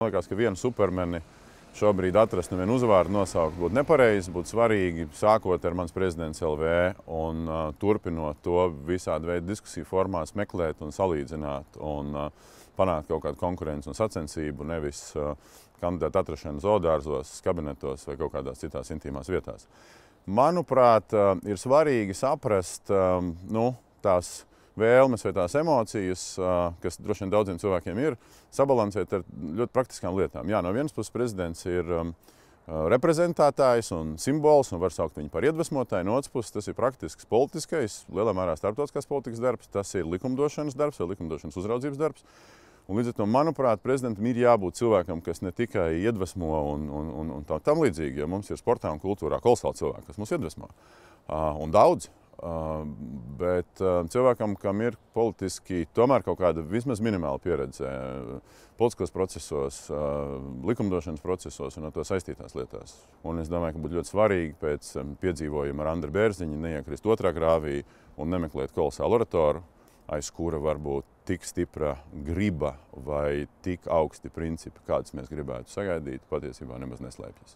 Man liekas, ka vienu supermeni šobrīd atrast un vienu uzvārdu nosaukt būtu nepareizi, būtu svarīgi, sākot ar mans prezidents LV un turpinot to visādi veidu diskusiju formās meklēt un salīdzināt un panākt kaut kādu konkurenci un sacensību, nevis kandidātu atrašanu zoodārzos, kabinetos vai kaut kādās citās intīmās vietās. Manuprāt, ir svarīgi saprast tās vēlmes vai tās emocijas, kas droši vien daudziem cilvēkiem ir, sabalansēt ar ļoti praktiskām lietām. Jā, no vienas puses prezidents ir reprezentētājs un simbols un var saukt viņu par iedvesmotāju. No otras puses tas ir praktisks politiskais, lielā mērā starptautiskās politikas darbs, tas ir likumdošanas darbs vai likumdošanas uzraudzības darbs. Un līdz ar to, manuprāt, prezidentam ir jābūt cilvēkam, kas ne tikai iedvesmo un tam līdzīgi, jo mums ir sportā un kultūrā kolosāli cilvēki, kas mūs iedvesmo. Un daudz. Bet cilvēkam, kam ir politiski tomēr kaut kāda vismaz minimāla pieredze politiskos procesos, likumdošanas procesos un ar to saistītās lietās. Un es domāju, ka būtu ļoti svarīgi pēc piedzīvojuma ar Andri Bērziņu neiekrist otrā grāvī un nemeklēt kolosālu oratoru, aiz kura var būt tik stipra griba vai tik augsti principi, kādas mēs gribētu sagaidīt, patiesībā nemaz neslēpjas.